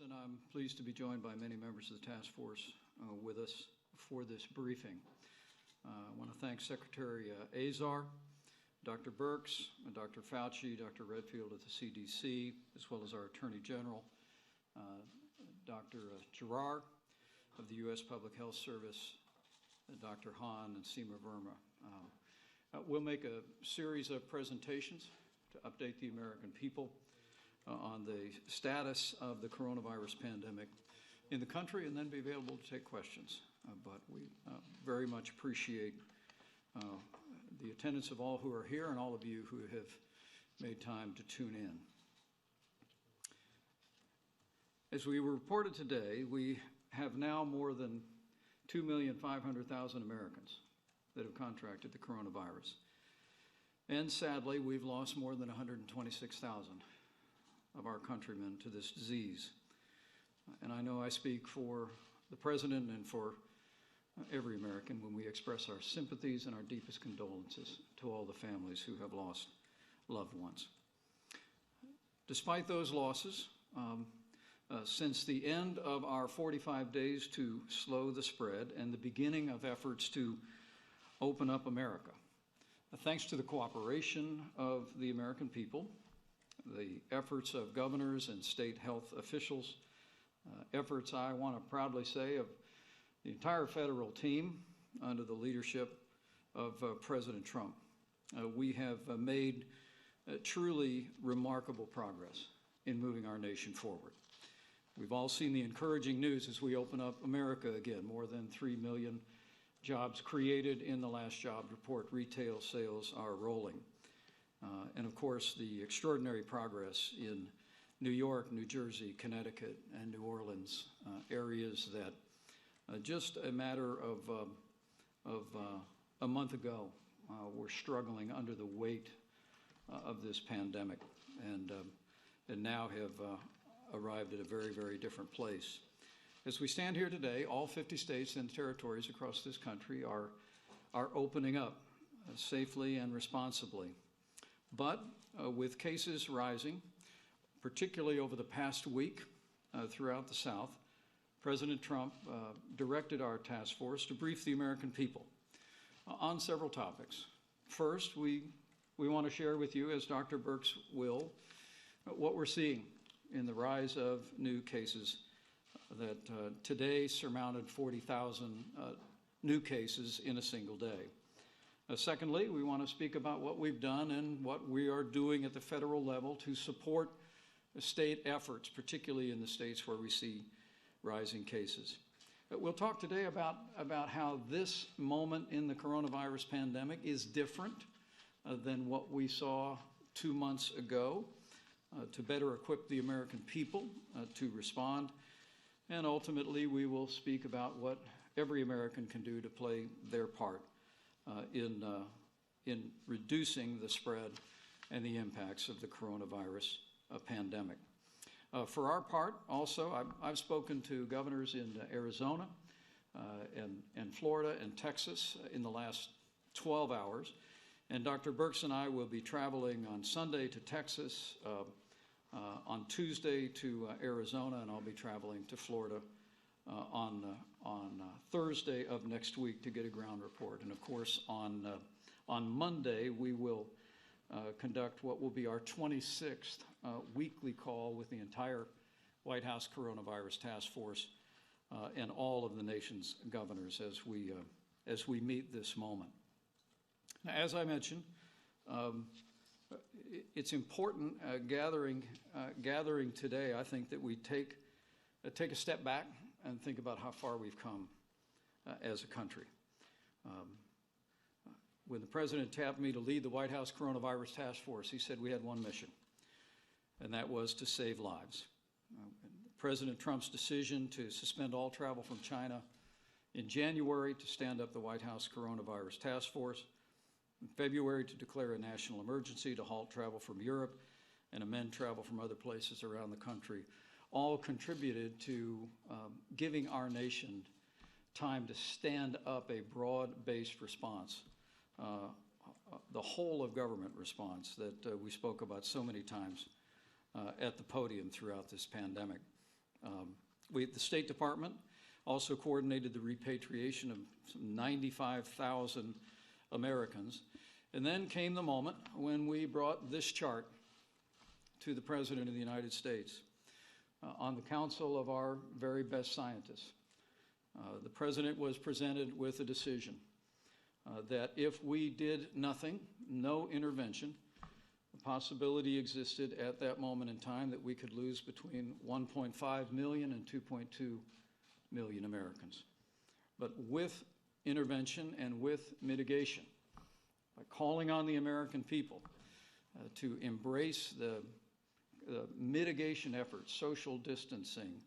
And I'm pleased to be joined by many members of the task force with us for this briefing. I want to thank Secretary Azar, Dr. Birx, Dr. Fauci, Dr. Redfield at the CDC, as well as our Attorney General, Dr. Giroir of the U.S. Public Health Service, Dr. Hahn, and Seema Verma. We'll make a series of presentations to update the American people on the status of the coronavirus pandemic in the country, and then be available to take questions. But we very much appreciate the attendance of all who are here and all of you who have made time to tune in. As we reported today, we have now more than 2,500,000 Americans that have contracted the coronavirus. And sadly, we've lost more than 126,000 of our countrymen to this disease. And I know I speak for the President and for every American when we express our sympathies and our deepest condolences to all the families who have lost loved ones. Despite those losses, since the end of our 45 days to slow the spread and the beginning of efforts to open up America, thanks to the cooperation of the American people, the efforts of governors and state health officials, efforts, I want to proudly say, of the entire federal team under the leadership of President Trump, we have made truly remarkable progress in moving our nation forward. We've all seen the encouraging news as we open up America again. More than 3 million jobs created in the last jobs report. Retail sales are rolling. And of course, the extraordinary progress in New York, New Jersey, Connecticut, and New Orleans, areas that just a matter of a month ago were struggling under the weight of this pandemic, and now have arrived at a very, very different place. As we stand here today, all 50 states and territories across this country are opening up safely and responsibly. But with cases rising, particularly over the past week throughout the South, President Trump directed our task force to brief the American people on several topics. First, we want to share with you, as Dr. Birx will, what we're seeing in the rise of new cases that today surmounted 40,000 new cases in a single day. Secondly, we want to speak about what we've done and what we are doing at the federal level to support state efforts, particularly in the states where we see rising cases. We'll talk today about how this moment in the coronavirus pandemic is different than what we saw 2 months ago, to better equip the American people to respond. And ultimately, we will speak about what every American can do to play their part in reducing the spread and the impacts of the coronavirus pandemic. For our part, also, I've spoken to governors in Arizona and Florida and Texas in the last 12 hours, and Dr. Birx and I will be traveling on Sunday to Texas, on Tuesday to Arizona, and I'll be traveling to Florida on Thursday of next week to get a ground report. And of course, on Monday, we will conduct what will be our 26th weekly call with the entire White House Coronavirus Task Force and all of the nation's governors as we meet this moment. Now, as I mentioned, it's important gathering today, I think, that we take a step back and think about how far we've come as a country. When the President tapped me to lead the White House Coronavirus Task Force, he said we had one mission, and that was to save lives. President Trump's decision to suspend all travel from China in January, to stand up the White House Coronavirus Task Force, in February to declare a national emergency, to halt travel from Europe and amend travel from other places around the country, all contributed to giving our nation time to stand up a broad-based response, the whole of government response that we spoke about so many times at the podium throughout this pandemic. The State Department also coordinated the repatriation of some 95,000 Americans. And then came the moment when we brought this chart to the President of the United States on the counsel of our very best scientists. The President was presented with a decision that if we did nothing, no intervention, the possibility existed at that moment in time that we could lose between 1.5 million and 2.2 million Americans. But with intervention and with mitigation, by calling on the American people to embrace the mitigation efforts, social distancing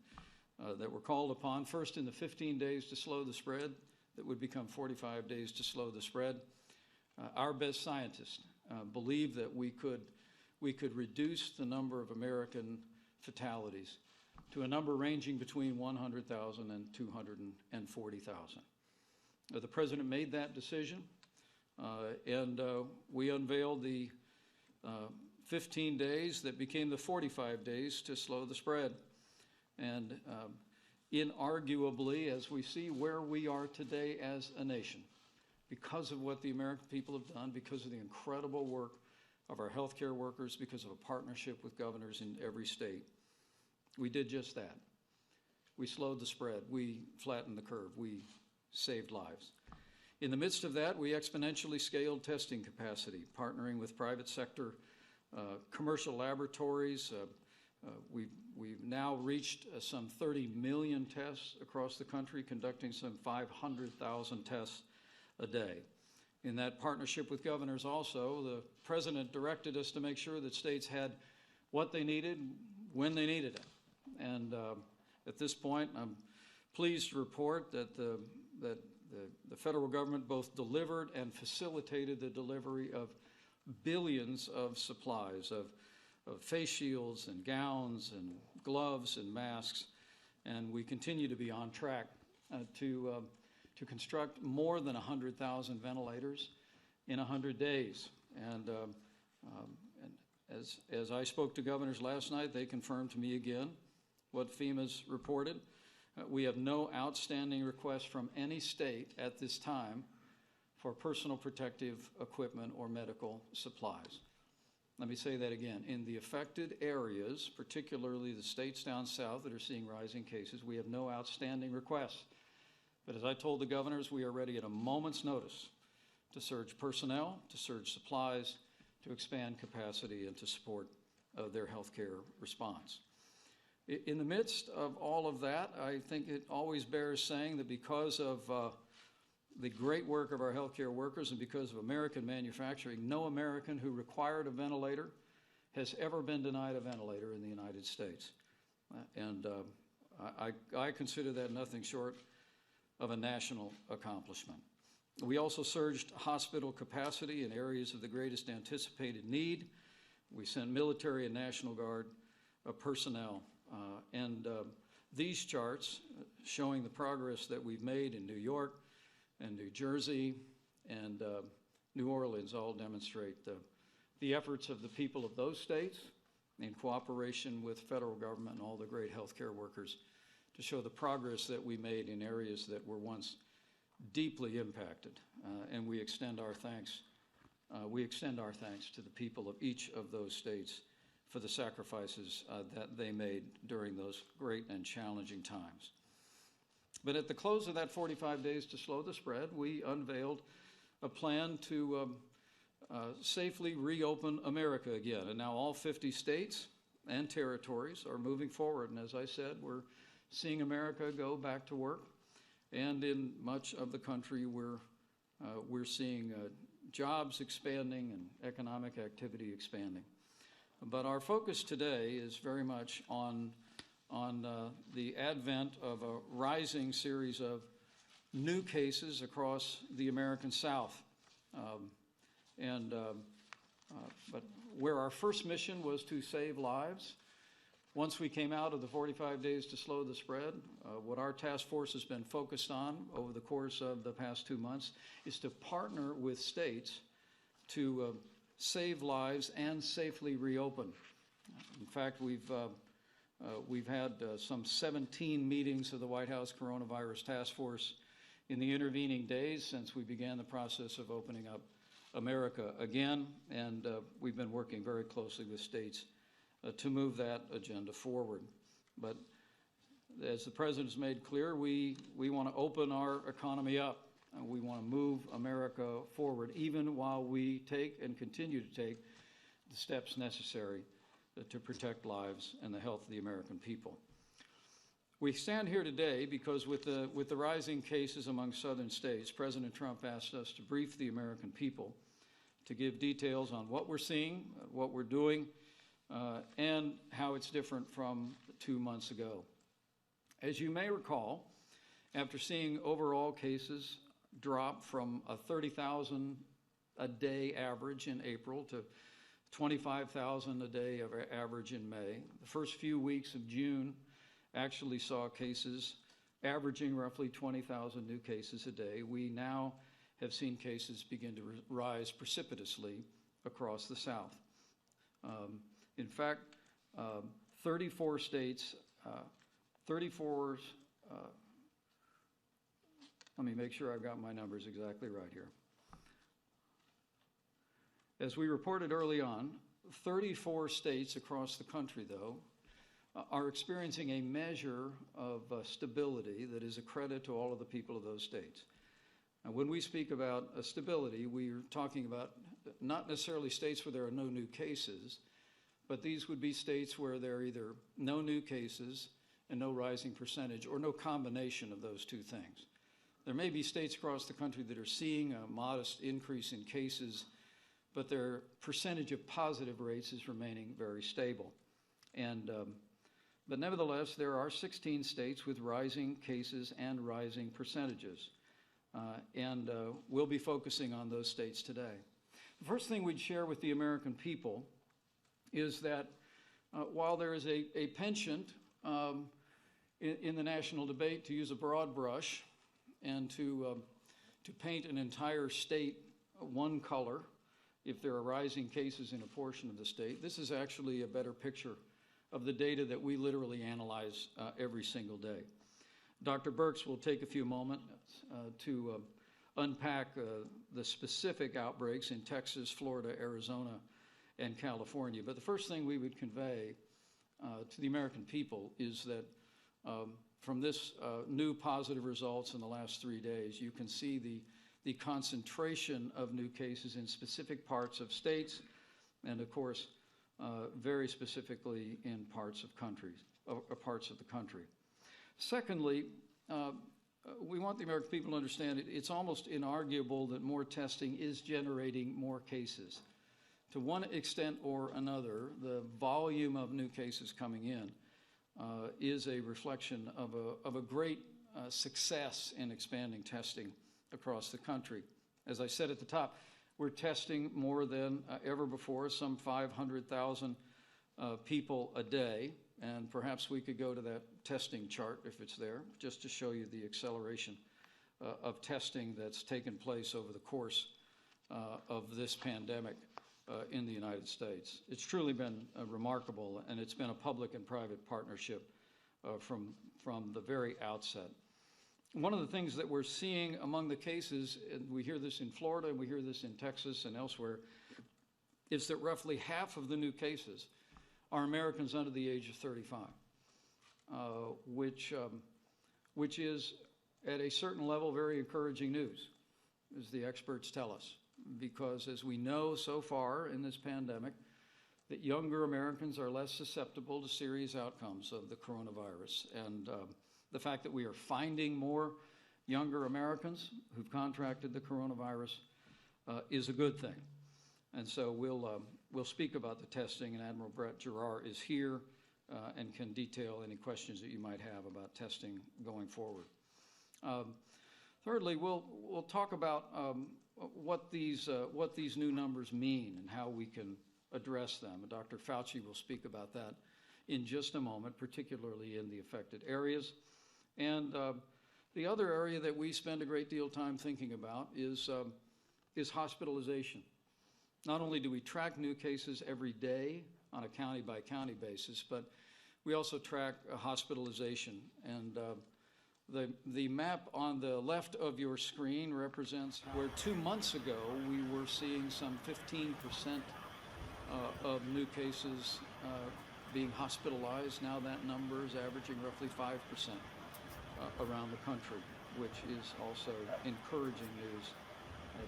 that were called upon, first in the 15 days to slow the spread, that would become 45 days to slow the spread. Our best scientists believe that we could reduce the number of American fatalities to a number ranging between 100,000 and 240,000. The President made that decision, and we unveiled the 15 days that became the 45 days to slow the spread. And inarguably, as we see where we are today as a nation, because of what the American people have done, because of the incredible work of our healthcare workers, because of a partnership with governors in every state, we did just that. We slowed the spread. We flattened the curve. We saved lives. In the midst of that, we exponentially scaled testing capacity, partnering with private sector commercial laboratories. We've now reached some 30 million tests across the country, conducting some 500,000 tests a day. In that partnership with governors also, the President directed us to make sure that states had what they needed when they needed it. And at this point, I'm pleased to report that the federal government both delivered and facilitated the delivery of billions of supplies of face shields and gowns and gloves and masks, and we continue to be on track to construct more than 100,000 ventilators in 100 days. And as I spoke to governors last night, they confirmed to me again what FEMA's reported. We have no outstanding requests from any state at this time for personal protective equipment or medical supplies. Let me say that again. In the affected areas, particularly the states down south that are seeing rising cases, we have no outstanding requests. But as I told the governors, we are ready at a moment's notice to surge personnel, to surge supplies, to expand capacity, and to support their healthcare response. In the midst of all of that, I think it always bears saying that because of the great work of our healthcare workers and because of American manufacturing, no American who required a ventilator has ever been denied a ventilator in the United States. I consider that nothing short of a national accomplishment. We also surged hospital capacity in areas of the greatest anticipated need. We sent military and National Guard personnel. These charts showing the progress that we've made in New York and New Jersey and New Orleans all demonstrate the efforts of the people of those states in cooperation with federal government and all the great healthcare workers to show the progress that we made in areas that were once deeply impacted. And we extend our thanks to the people of each of those states for the sacrifices that they made during those great and challenging times. But at the close of that 45 days to slow the spread, we unveiled a plan to safely reopen America again. And now all 50 states and territories are moving forward. And as I said, we're seeing America go back to work. And in much of the country, we're seeing jobs expanding and economic activity expanding. But our focus today is very much on the advent of a rising series of new cases across the American South. But where our first mission was to save lives, once we came out of the 45 days to slow the spread, what our task force has been focused on over the course of the past 2 months is to partner with states to save lives and safely reopen. In fact, we've We've had some 17 meetings of the White House Coronavirus Task Force in the intervening days since we began the process of opening up America again, and we've been working very closely with states to move that agenda forward. But as the President's made clear, we want to open our economy up, and we want to move America forward, even while we take and continue to take the steps necessary to protect lives and the health of the American people. We stand here today because with the rising cases among southern states, President Trump asked us to brief the American people to give details on what we're seeing, what we're doing, and how it's different from 2 months ago. As you may recall, after seeing overall cases drop from a 30,000 a day average in April to 25,000 a day of average in May, the first few weeks of June actually saw cases averaging roughly 20,000 new cases a day. We now have seen cases begin to rise precipitously across the South. In fact, 34 states, let me make sure I've got my numbers exactly right here. As we reported early on, 34 states across the country, though, are experiencing a measure of stability that is a credit to all of the people of those states. Now, when we speak about stability, we're talking about not necessarily states where there are no new cases, but these would be states where there are either no new cases and no rising percentage, or no combination of those two things. There may be states across the country that are seeing a modest increase in cases, but their percentage of positive rates is remaining very stable. But nevertheless, there are 16 states with rising cases and rising percentages. We'll be focusing on those states today. The first thing we'd share with the American people is that while there is a penchant in the national debate to use a broad brush and to paint an entire state one color if there are rising cases in a portion of the state, this is actually a better picture of the data that we literally analyze every single day. Dr. Birx will take a few moments to unpack the specific outbreaks in Texas, Florida, Arizona, and California. But the first thing we would convey to the American people is that from this new positive results in the last 3 days, you can see the concentration of new cases in specific parts of states, and of course, very specifically in parts of the country. Secondly, we want the American people to understand it's almost inarguable that more testing is generating more cases. To one extent or another, the volume of new cases coming in is a reflection of a great success in expanding testing across the country. As I said at the top, we're testing more than ever before, some 500,000 people a day, and perhaps we could go to that testing chart if it's there, just to show you the acceleration of testing that's taken place over the course of this pandemic in the United States. It's truly been remarkable, and it's been a public and private partnership from the very outset. One of the things that we're seeing among the cases, and we hear this in Florida, and we hear this in Texas and elsewhere, is that roughly half of the new cases are Americans under the age of 35, which is at a certain level very encouraging news, as the experts tell us, because as we know so far in this pandemic, that younger Americans are less susceptible to serious outcomes of the coronavirus. And the fact that we are finding more younger Americans who've contracted the coronavirus is a good thing. And so we'll speak about the testing, and Admiral Brett Giroir is here and can detail any questions that you might have about testing going forward. Thirdly, we'll talk about what these new numbers mean and how we can address them. Dr. Fauci will speak about that in just a moment, particularly in the affected areas. And the other area that we spend a great deal of time thinking about is hospitalization. Not only do we track new cases every day on a county-by-county basis, but We also track hospitalization, and the map on the left of your screen represents where 2 months ago we were seeing some 15% of new cases being hospitalized. Now that number is averaging roughly 5% around the country, which is also encouraging news,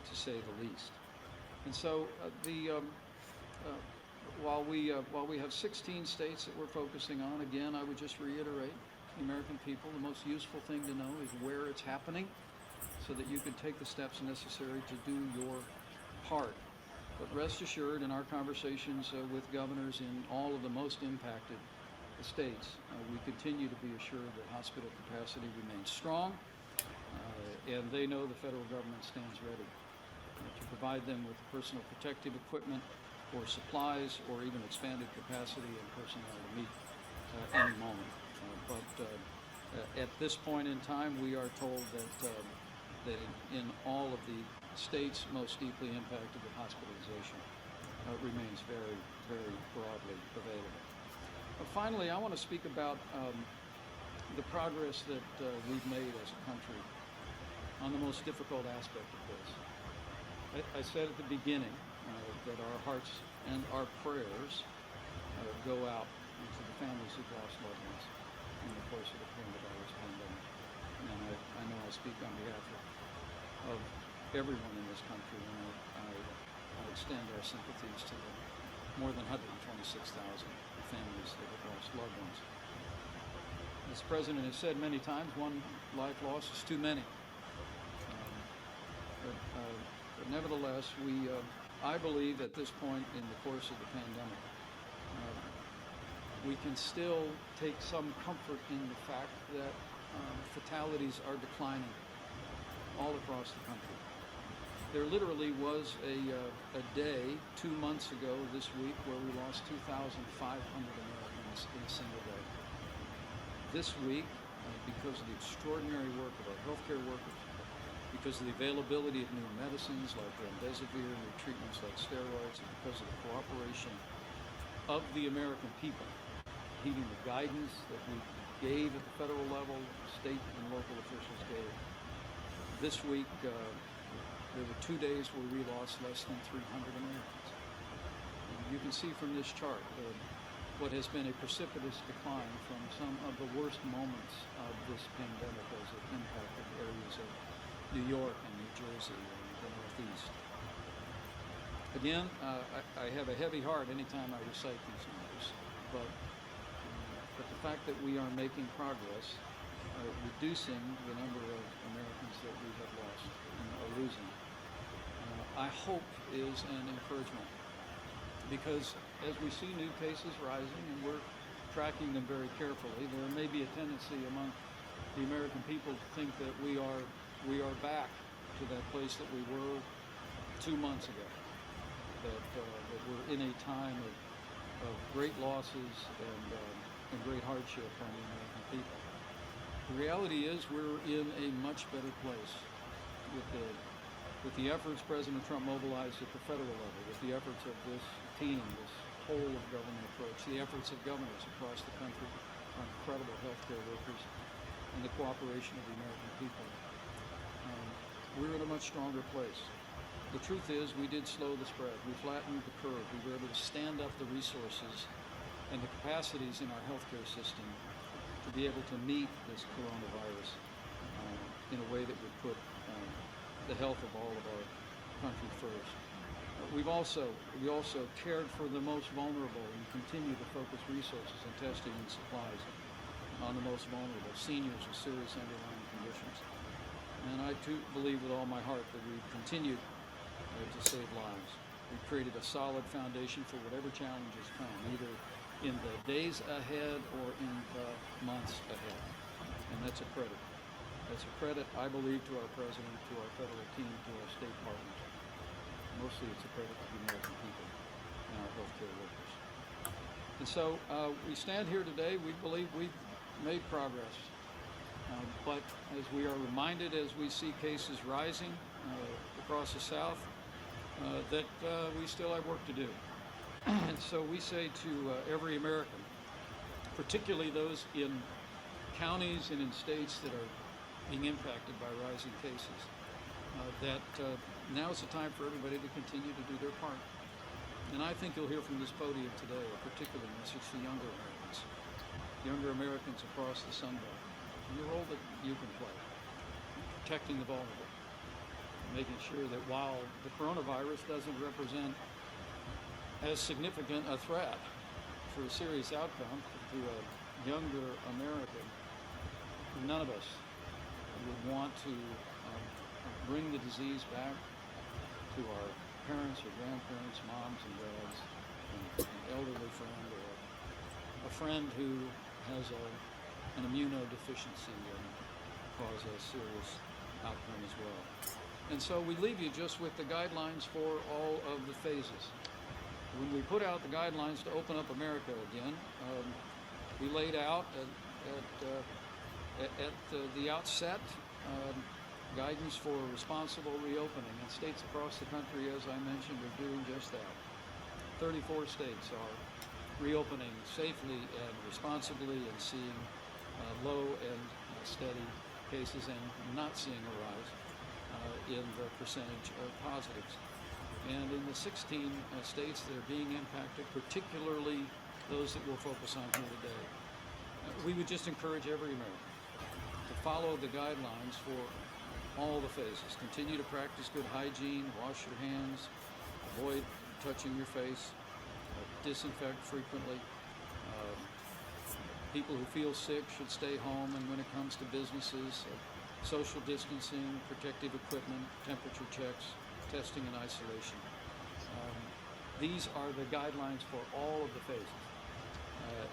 to say the least. And so while we have 16 states that we're focusing on, again, I would just reiterate, the American people, the most useful thing to know is where it's happening so that you can take the steps necessary to do your part. But rest assured, in our conversations with governors in all of the most impacted states, we continue to be assured that hospital capacity remains strong, and they know the federal government stands ready to provide them with personal protective equipment or supplies or even expanded capacity and personnel to meet any moment. But at this point in time, we are told that in all of the states most deeply impacted, the hospitalization remains very, very broadly available. Finally, I want to speak about the progress that we've made as a country on the most difficult aspect of this. I said at the beginning that our hearts and our prayers go out to the families who've lost loved ones in the course of the coronavirus pandemic. And I know I speak on behalf of everyone in this country when I extend our sympathies to the more than 126,000 families that have lost loved ones. As the President has said many times, one life lost is too many. But nevertheless, I believe at this point in the course of the pandemic, we can still take some comfort in the fact that fatalities are declining all across the country. There literally was a day 2 months ago this week where we lost 2,500 Americans in a single day. This week, because of the extraordinary work of our healthcare workers, because of the availability of new medicines like remdesivir, new treatments like steroids, and because of the cooperation of the American people, heeding the guidance that we gave at the federal level, state and local officials gave. This week, there were 2 days where we lost less than 300 Americans. And you can see from this chart what has been a precipitous decline from some of the worst moments of this pandemic as it impacted areas of New York and New Jersey and the Northeast. Again, I have a heavy heart anytime I recite these numbers, but the fact that we are making progress, reducing the number of Americans that we have lost and are losing, I hope is an encouragement, because as we see new cases rising and we're tracking them very carefully, there may be a tendency among the American people to think that we are back to that place that we were 2 months ago, that we're in a time of great losses and great hardship on the American people. The reality is we're in a much better place with the efforts President Trump mobilized at the federal level, with the efforts of this team, this whole of government approach, the efforts of governors across the country, our incredible healthcare workers, and the cooperation of the American people. We're in a much stronger place. The truth is, we did slow the spread. We flattened the curve. We were able to stand up the resources and the capacities in our healthcare system to be able to meet this coronavirus in a way that would put the health of all of our country first. We also cared for the most vulnerable and continue to focus resources and testing and supplies on the most vulnerable, seniors with serious underlying conditions. And I too believe with all my heart that we've continued to save lives. We've created a solid foundation for whatever challenges come, either in the days ahead or in the months ahead. And that's a credit. That's a credit, I believe, to our president, to our federal team, to our state partners. Mostly it's a credit to the American people and our healthcare workers. And so we stand here today, we believe we've made progress. But as we are reminded as we see cases rising across the South, that we still have work to do. And so we say to every American particularly those in counties and in states that are being impacted by rising cases, now is the time for everybody to continue to do their part. And I think you'll hear from this podium today a particular message to younger Americans across the Sun Belt, and the role that you can play in protecting the vulnerable, making sure that while the coronavirus doesn't represent as significant a threat for a serious outcome to a younger American, none of us would want to bring the disease back to our parents or grandparents, moms and dads, an elderly friend, or a friend who has an immunodeficiency and cause a serious outcome as well. And so we leave you just with the guidelines for all of the phases. When we put out the guidelines to open up America again, we laid out at the outset guidance for responsible reopening, and states across the country, as I mentioned, are doing just that. 34 states are reopening safely and responsibly and seeing low and steady cases and not seeing a rise in the percentage of positives. And in the 16 states that are being impacted, particularly those that we'll focus on here today, we would just encourage every American to follow the guidelines for all the phases. Continue to practice good hygiene, wash your hands, avoid touching your face, disinfect frequently. People who feel sick should stay home, and when it comes to businesses, social distancing, protective equipment, temperature checks, testing and isolation. These are the guidelines for all of the phases,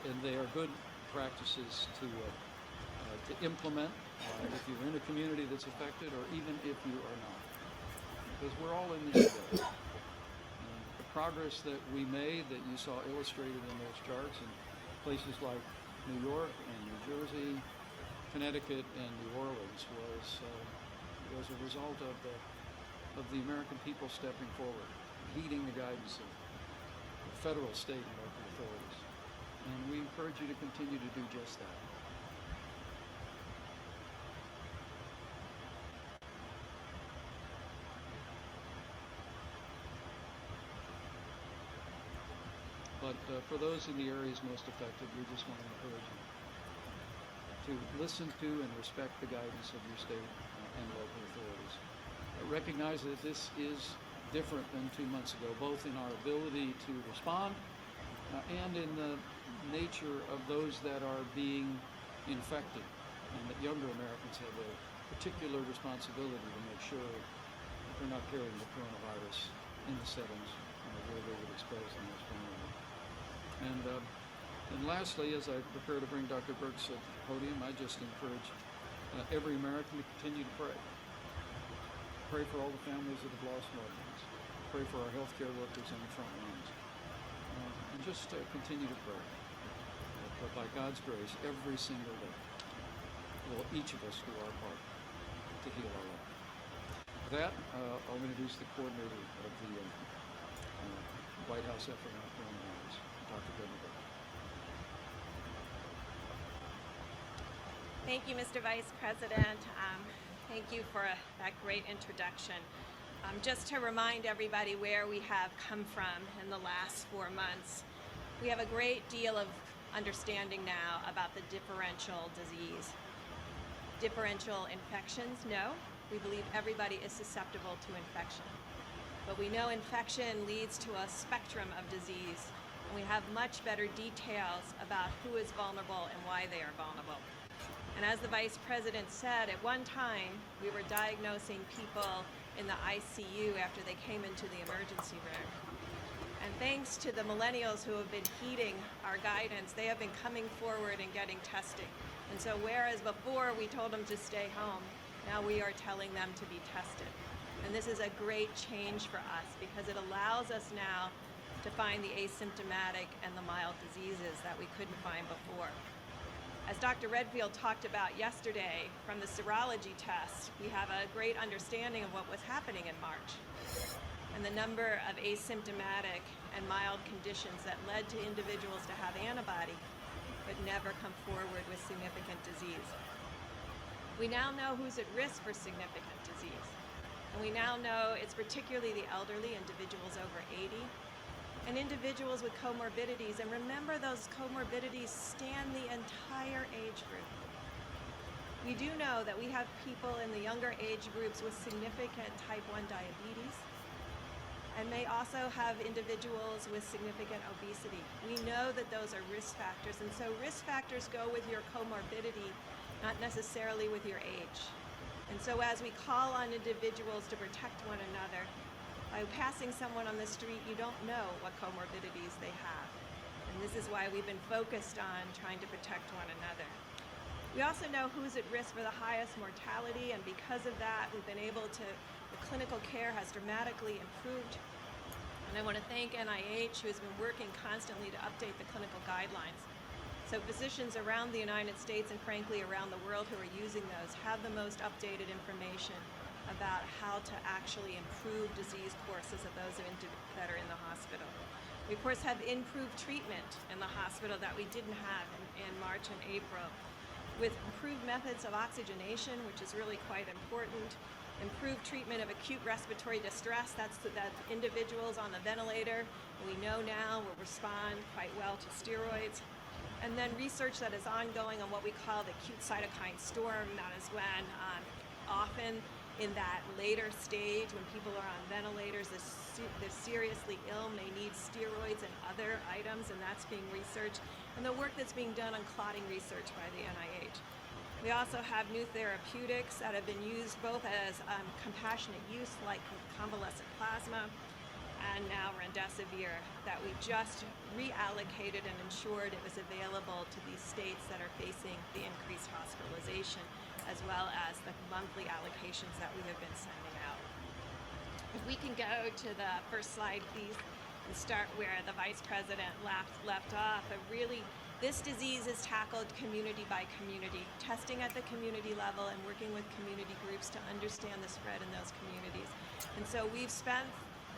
and they are good practices to implement if you're in a community that's affected, or even if you are not, because we're all in this together. The progress that we made, that you saw illustrated in those charts in places like New York and New Jersey, Connecticut, and New Orleans, was a result of the American people stepping forward, heeding the guidance of the federal, state, and local authorities. And we encourage you to continue to do just that. But for those in the areas most affected, we just want to encourage you to listen to and respect the guidance of your state and local authorities. Recognize that this is different than 2 months ago, both in our ability to respond and in the nature of those that are being infected, and that younger Americans have a particular responsibility to make sure that they're not carrying the coronavirus in the settings where they would expose the most vulnerable. And lastly, as I prepare to bring Dr. Birx to the podium, I just encourage every American to continue to pray. Pray for all the families that have lost loved ones. Pray for our healthcare workers on the front lines. And just continue to pray. But by God's grace, every single day, will each of us do our part to heal our life. With that, I'll introduce the coordinator of the White House effort on coronavirus, Dr. Birx. Thank you, Mr. Vice President. Thank you for that great introduction. Just to remind everybody where we have come from in the last 4 months, we have a great deal of understanding now about the differential disease. Differential infections, no. We believe everybody is susceptible to infection. But we know infection leads to a spectrum of disease, and we have much better details about who is vulnerable and why they are vulnerable. And as the Vice President said, at one time, we were diagnosing people in the ICU after they came into the emergency room. And thanks to the millennials who have been heeding our guidance, they have been coming forward and getting testing. And so whereas before we told them to stay home, now we are telling them to be tested. And this is a great change for us because it allows us now to find the asymptomatic and the mild diseases that we couldn't find before. As Dr. Redfield talked about yesterday, from the serology test, we have a great understanding of what was happening in March and the number of asymptomatic and mild conditions that led to individuals to have antibody but never come forward with significant disease. We now know who's at risk for significant disease. And we now know it's particularly the elderly, individuals over 80, and individuals with comorbidities. And remember, those comorbidities span the entire age group. We do know that we have people in the younger age groups with significant type 1 diabetes, and may also have individuals with significant obesity. We know that those are risk factors, and so risk factors go with your comorbidity, not necessarily with your age. And so as we call on individuals to protect one another, by passing someone on the street, you don't know what comorbidities they have. And this is why we've been focused on trying to protect one another. We also know who's at risk for the highest mortality, and because of that, we've been able to, the clinical care has dramatically improved. And I want to thank NIH, who has been working constantly to update the clinical guidelines. So physicians around the United States and frankly around the world who are using those have the most updated information about how to actually improve disease courses of those that are in the hospital. We of course have improved treatment in the hospital that we didn't have in March and April, with improved methods of oxygenation, which is really quite important, improved treatment of acute respiratory distress, that individuals on the ventilator, we know now will respond quite well to steroids. And then research that is ongoing on what we call the acute cytokine storm. That is when often in that later stage, when people are on ventilators, they're seriously ill, may need steroids and other items, and that's being researched. And the work that's being done on clotting research by the NIH. We also have new therapeutics that have been used both as compassionate use, like convalescent plasma, and now remdesivir, that we just reallocated and ensured it was available to these states that are facing the increased hospitalization, as well as the monthly allocations that we have been sending out. If we can go to the first slide, please, and start where the Vice President left off. This disease is tackled community by community, testing at the community level and working with community groups to understand the spread in those communities. And so we've spent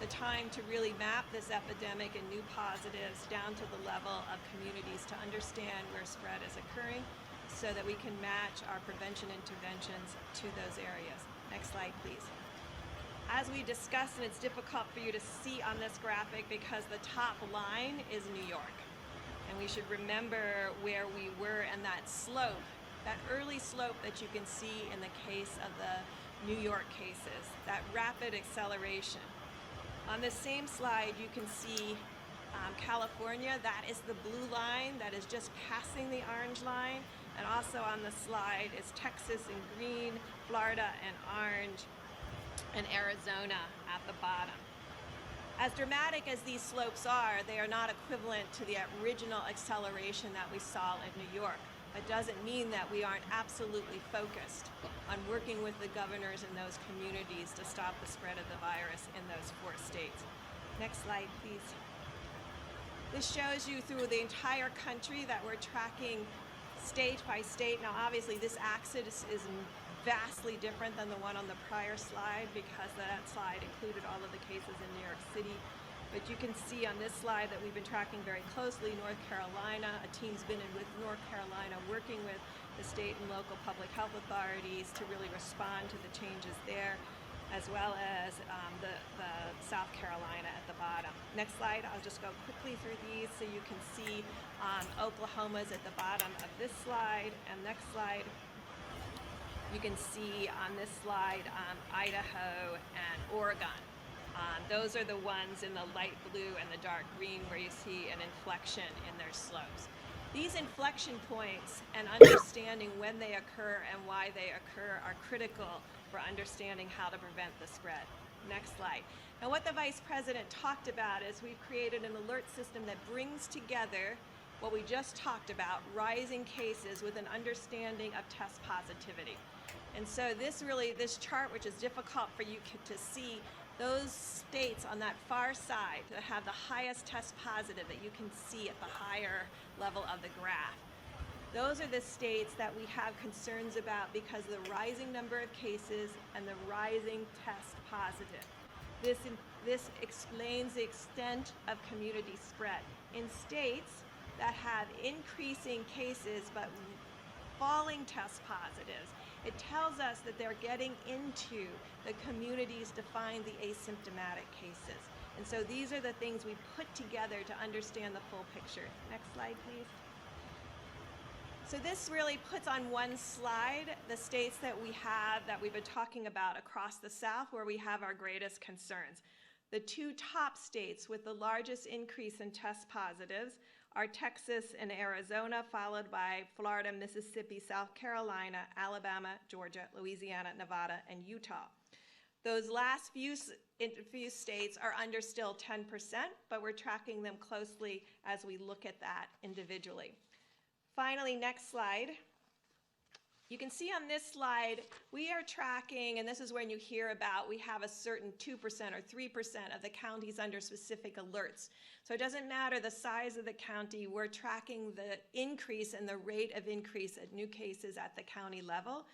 the time to really map this epidemic and new positives down to the level of communities to understand where spread is occurring so that we can match our prevention interventions to those areas. Next slide, please. As we discussed, and it's difficult for you to see on this graphic because the top line is New York. And we should remember where we were and that slope, that early slope that you can see in the case of the New York cases, that rapid acceleration. On the same slide, you can see California. That is the blue line that is just passing the orange line. And also on the slide is Texas in green, Florida in orange, and Arizona at the bottom. As dramatic as these slopes are, they are not equivalent to the original acceleration that we saw in New York. It doesn't mean that we aren't absolutely focused on working with the governors in those communities to stop the spread of the virus in those 4 states. Next slide, please. This shows you through the entire country that we're tracking state by state. Now, obviously, this axis is vastly different than the one on the prior slide because that slide included all of the cases in New York City. But you can see on this slide that we've been tracking very closely North Carolina. A team's been in with North Carolina working with the state and local public health authorities to really respond to the changes there, as well as the South Carolina at the bottom. Next slide, I'll just go quickly through these so you can see Oklahoma's at the bottom of this slide. And next slide, you can see on this slide Idaho and Oregon. Those are the ones in the light blue and the dark green where you see an inflection in their slopes. These inflection points and understanding when they occur and why they occur are critical for understanding how to prevent the spread. Next slide. Now, what the Vice President talked about is we've created an alert system that brings together what we just talked about, rising cases with an understanding of test positivity. And so this chart, which is difficult for you to see, those states on that far side that have the highest test positive that you can see at the higher level of the graph. Those are the states that we have concerns about because of the rising number of cases and the rising test positive. This explains the extent of community spread. In states that have increasing cases but falling test positives, it tells us that they're getting into the communities to find the asymptomatic cases. And so these are the things we put together to understand the full picture. Next slide, please. So this really puts on one slide the states that we've been talking about across the South where we have our greatest concerns. The two top states with the largest increase in test positives are Texas and Arizona, followed by Florida, Mississippi, South Carolina, Alabama, Georgia, Louisiana, Nevada, and Utah. Those last few states are under still 10%, but we're tracking them closely as we look at that individually. Finally, next slide. You can see on this slide, we are tracking, and this is when you hear about we have a certain 2% or 3% of the counties under specific alerts. So it doesn't matter the size of the county, we're tracking the increase and the rate of increase at new cases at the county level.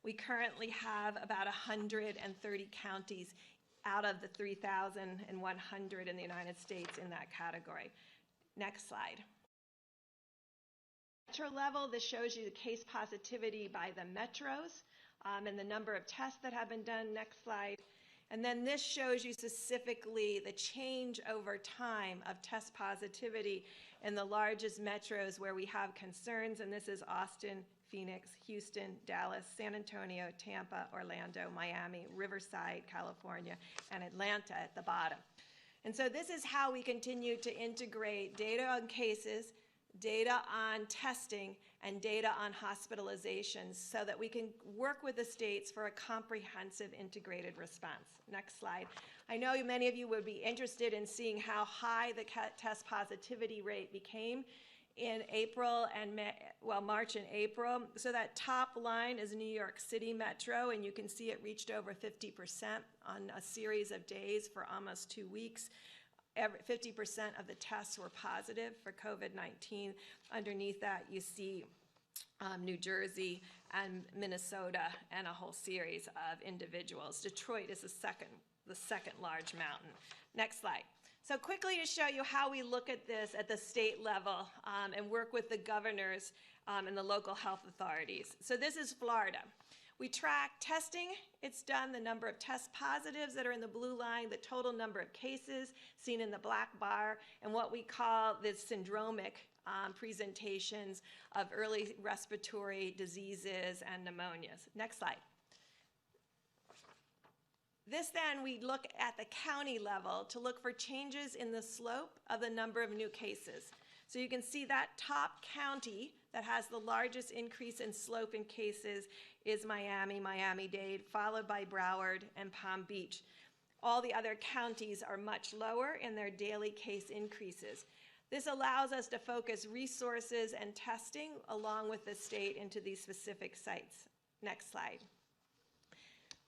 We currently have about 130 counties out of the 3,100 in the United States in that category. Next slide. Metro level, this shows you the case positivity by the metros and the number of tests that have been done. Next slide. And then this shows you specifically the change over time of test positivity in the largest metros where we have concerns, and this is Austin, Phoenix, Houston, Dallas, San Antonio, Tampa, Orlando, Miami, Riverside, California, and Atlanta at the bottom. And so this is how we continue to integrate data on cases, data on testing, and data on hospitalizations so that we can work with the states for a comprehensive integrated response. Next slide. I know many of you would be interested in seeing how high the test positivity rate became in April and March and April. So that top line is New York City Metro, and you can see it reached over 50% on a series of days for almost 2 weeks. 50% of the tests were positive for COVID-19. Underneath that, you see New Jersey and Minnesota and a whole series of individuals. Detroit is the second large mountain. Next slide. So quickly to show you how we look at this at the state level and work with the governors and the local health authorities. So this is Florida. We track testing, it's done, the number of test positives that are in the blue line, the total number of cases seen in the black bar, and what we call the syndromic presentations of early respiratory diseases and pneumonias. Next slide. This then, we look at the county level to look for changes in the slope of the number of new cases. So you can see that top county that has the largest increase in slope in cases is Miami, Miami-Dade, followed by Broward and Palm Beach. All the other counties are much lower in their daily case increases. This allows us to focus resources and testing along with the state into these specific sites. Next slide.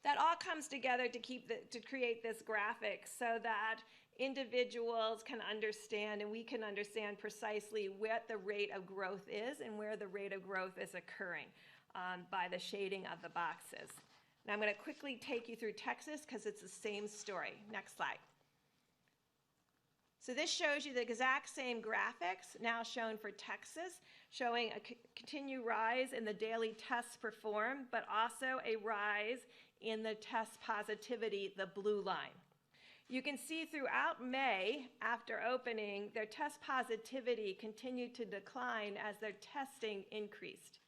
That all comes together to create this graphic so that individuals can understand and we can understand precisely what the rate of growth is and where the rate of growth is occurring by the shading of the boxes. Now I'm going to quickly take you through Texas because it's the same story. Next slide. So this shows you the exact same graphics now shown for Texas, showing a continued rise in the daily tests performed, but also a rise in the test positivity, the blue line. You can see throughout May, after opening, their test positivity continued to decline as their testing increased.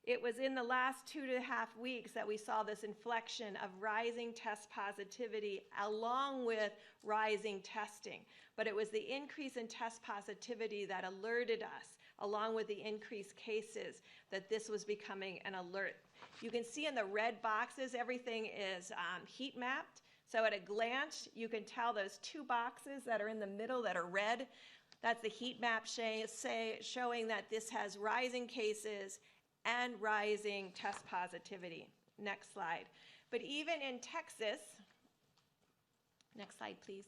It was in the last 2.5 weeks that we saw this inflection of rising test positivity along with rising testing. But it was the increase in test positivity that alerted us, along with the increased cases, that this was becoming an alert. You can see in the red boxes, everything is heat mapped. So at a glance, you can tell those two boxes that are in the middle that are red, that's the heat map showing that this has rising cases and rising test positivity. Next slide. But even in Texas, next slide, please.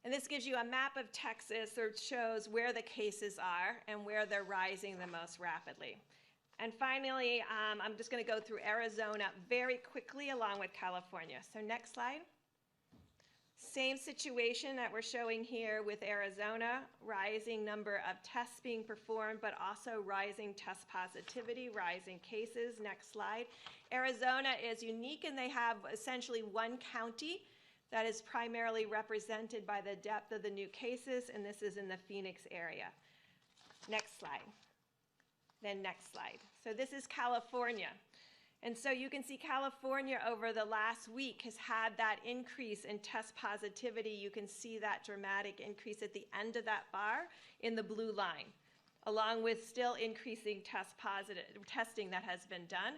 And this gives you a map of Texas that shows where the cases are and where they're rising the most rapidly. And finally, I'm just going to go through Arizona very quickly along with California. So next slide. Same situation that we're showing here with Arizona, rising number of tests being performed, but also rising test positivity, rising cases. Next slide. Arizona is unique, and they have essentially one county that is primarily represented by the depth of the new cases, and this is in the Phoenix area. Next slide. Then next slide. So this is California. And so you can see California over the last week has had that increase in test positivity. You can see that dramatic increase at the end of that bar in the blue line, along with still increasing testing that has been done.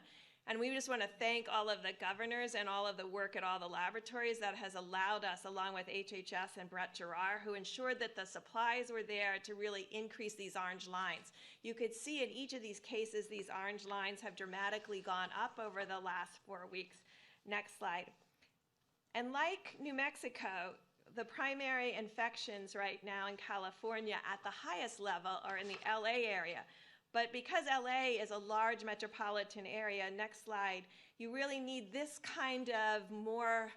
And we just want to thank all of the governors and all of the work at all the laboratories that has allowed us, along with HHS and Brett Gerard, who ensured that the supplies were there to really increase these orange lines. You could see in each of these cases, these orange lines have dramatically gone up over the last 4 weeks. Next slide. And like New Mexico, the primary infections right now in California at the highest level are in the LA area. But because LA is a large metropolitan area, next slide, you really need this kind of more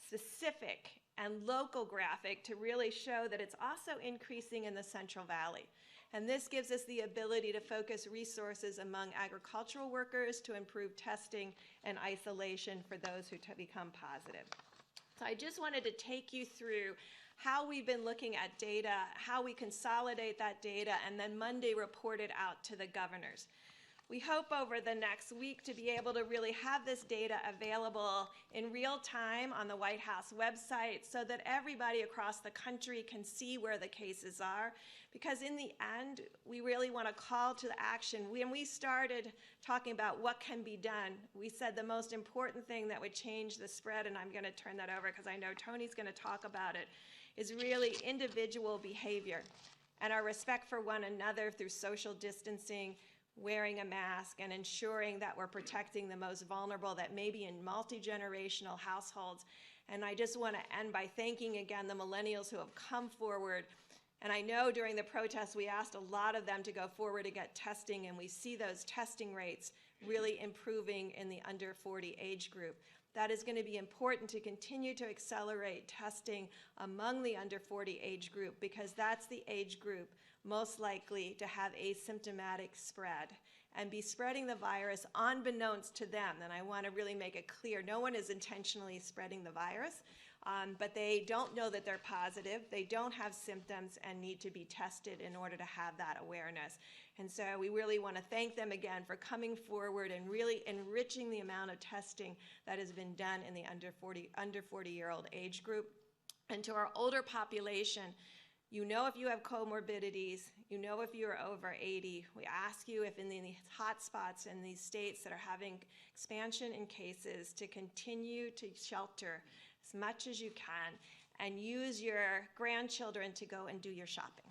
specific and local graphic to really show that it's also increasing in the Central Valley. And this gives us the ability to focus resources among agricultural workers to improve testing and isolation for those who become positive. So I just wanted to take you through how we've been looking at data, how we consolidate that data, and then Monday report it out to the governors. We hope over the next week to be able to really have this data available in real time on the White House website so that everybody across the country can see where the cases are. Because in the end, we really want to call to action. When we started talking about what can be done, we said the most important thing that would change the spread, and I'm going to turn that over because I know Tony's going to talk about it, is really individual behavior and our respect for one another through social distancing, wearing a mask, and ensuring that we're protecting the most vulnerable that may be in multi-generational households. And I just want to end by thanking again the millennials who have come forward. And I know during the protests we asked a lot of them to go forward to get testing, and we see those testing rates really improving in the under 40 age group. That is going to be important to continue to accelerate testing among the under 40 age group, because that's the age group most likely to have asymptomatic spread and be spreading the virus unbeknownst to them. And I want to really make it clear, no one is intentionally spreading the virus, but they don't know that they're positive, they don't have symptoms, and need to be tested in order to have that awareness. And so we really want to thank them again for coming forward and really enriching the amount of testing that has been done in the under 40-year-old age group. And to our older population, you know if you have comorbidities, you know if you are over 80. We ask you if in these hot spots in these states that are having expansion in cases to continue to shelter as much as you can and use your grandchildren to go and do your shopping.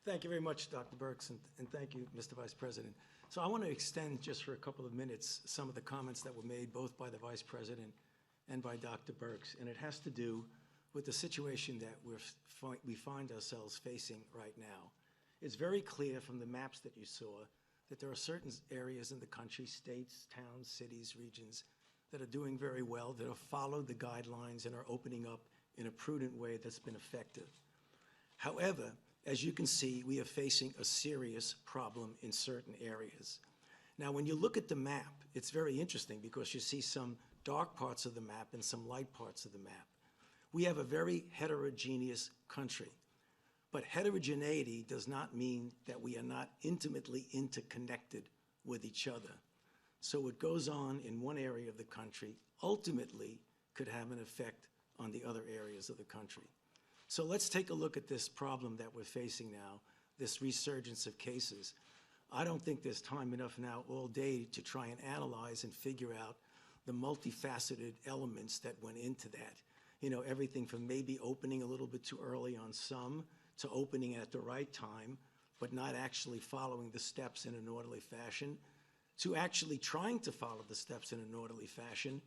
Thank you very much, Dr. Birx, and thank you, Mr. Vice President. So I want to extend just for a couple of minutes some of the comments that were made both by the Vice President and by Dr. Birx, and it has to do with the situation that we find ourselves facing right now. It's very clear from the maps that you saw that there are certain areas in the country, states, towns, cities, regions, that are doing very well, that have followed the guidelines and are opening up in a prudent way that's been effective. However, as you can see, we are facing a serious problem in certain areas. Now, when you look at the map, it's very interesting because you see some dark parts of the map and some light parts of the map. We have a very heterogeneous country, but heterogeneity does not mean that we are not intimately interconnected with each other. So what goes on in one area of the country ultimately could have an effect on the other areas of the country. So let's take a look at this problem that we're facing now, this resurgence of cases. I don't think there's time enough now all day to try and analyze and figure out the multifaceted elements that went into that. You know, everything from maybe opening a little bit too early on some to opening at the right time, but not actually following the steps in an orderly fashion, to actually trying to follow the steps in an orderly fashion,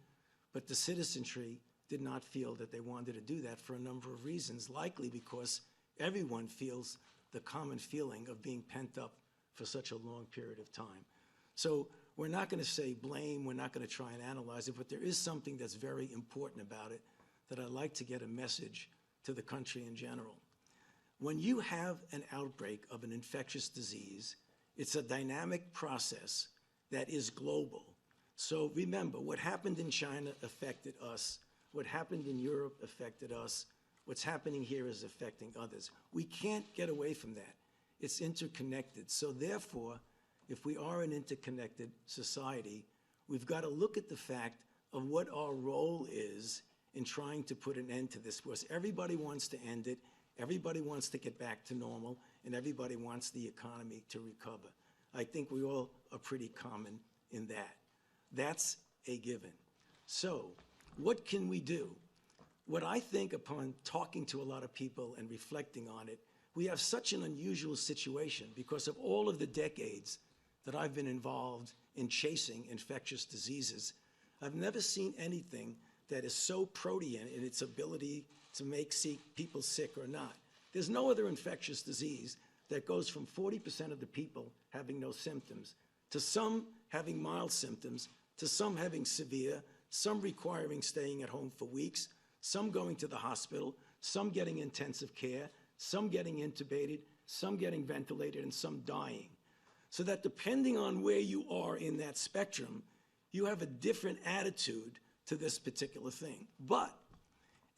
but the citizenry did not feel that they wanted to do that for a number of reasons, likely because everyone feels the common feeling of being pent up for such a long period of time. So we're not going to say blame, we're not going to try and analyze it, but there is something that's very important about it that I'd like to get a message to the country in general. When you have an outbreak of an infectious disease, it's a dynamic process that is global. So remember, what happened in China affected us. What happened in Europe affected us. What's happening here is affecting others. We can't get away from that. It's interconnected. So therefore, if we are an interconnected society, we've got to look at the fact of what our role is in trying to put an end to this. Because everybody wants to end it, everybody wants to get back to normal, and everybody wants the economy to recover. I think we all are pretty common in that. That's a given. So what can we do? What I think, upon talking to a lot of people and reflecting on it, we have such an unusual situation because of all of the decades that I've been involved in chasing infectious diseases. I've never seen anything that is so protean in its ability to make people sick or not. There's no other infectious disease that goes from 40% of the people having no symptoms to some having mild symptoms, to some having severe, some requiring staying at home for weeks, some going to the hospital, some getting intensive care, some getting intubated, some getting ventilated, and some dying. So that depending on where you are in that spectrum, you have a different attitude to this particular thing. But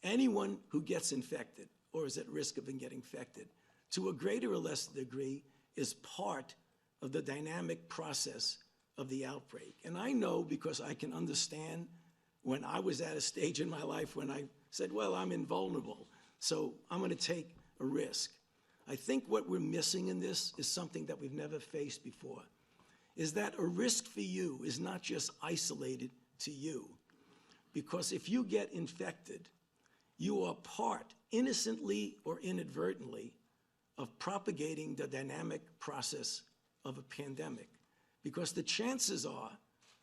anyone who gets infected or is at risk of getting infected, to a greater or less degree, is part of the dynamic process of the outbreak. And I know, because I can understand when I was at a stage in my life when I said, well, I'm invulnerable, so I'm going to take a risk. I think what we're missing in this is something that we've never faced before, is that a risk for you is not just isolated to you. Because if you get infected, you are part, innocently or inadvertently, of propagating the dynamic process of a pandemic. Because the chances are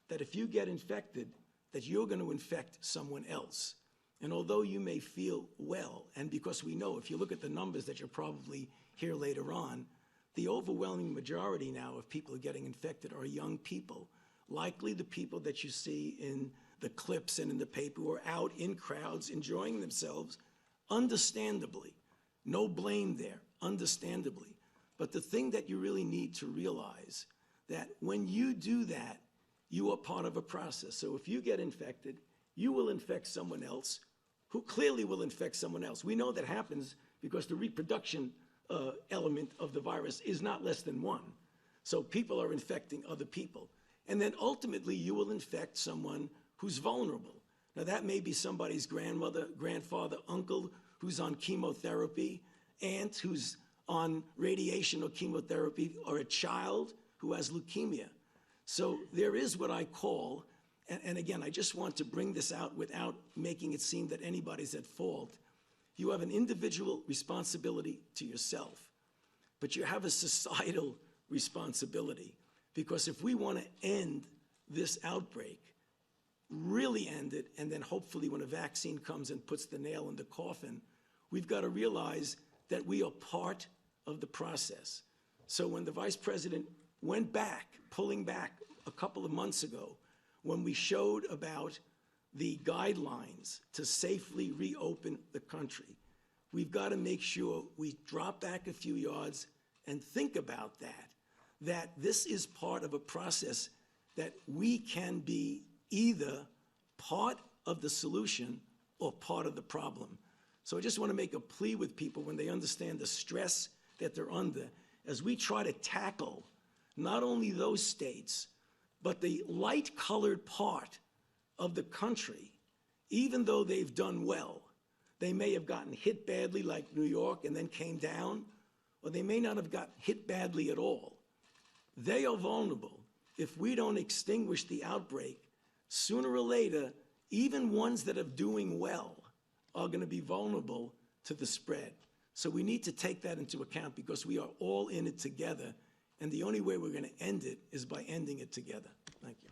that if you get infected, that you're going to infect someone else. And although you may feel well, and because we know, if you look at the numbers that you'll probably hear later on, the overwhelming majority now of people getting infected are young people, likely the people that you see in the clips and in the paper who are out in crowds enjoying themselves, understandably. No blame there, understandably. But the thing that you really need to realize, that when you do that, you are part of a process. So if you get infected, you will infect someone else who clearly will infect someone else. We know that happens because the reproduction element of the virus is not less than one. So people are infecting other people. And then ultimately you will infect someone who's vulnerable. Now that may be somebody's grandmother, grandfather, uncle who's on chemotherapy, aunt who's on radiation or chemotherapy, or a child who has leukemia. So there is what I call, and again, I just want to bring this out without making it seem that anybody's at fault. You have an individual responsibility to yourself, but you have a societal responsibility. Because if we want to end this outbreak, really end it, and then hopefully when a vaccine comes and puts the nail in the coffin, we've got to realize that we are part of the process. So when the Vice President went back, pulling back a couple of months ago, when we showed about the guidelines to safely reopen the country, we've got to make sure we drop back a few yards and think about that this is part of a process that we can be either part of the solution or part of the problem. So I just want to make a plea with people when they understand the stress that they're under, as we try to tackle not only those states, but the light-colored part of the country. Even though they've done well, they may have gotten hit badly like New York and then came down, or they may not have gotten hit badly at all. They are vulnerable. If we don't extinguish the outbreak, sooner or later, even ones that are doing well are going to be vulnerable to the spread. So we need to take that into account, because we are all in it together, and the only way we're going to end it is by ending it together. Thank you.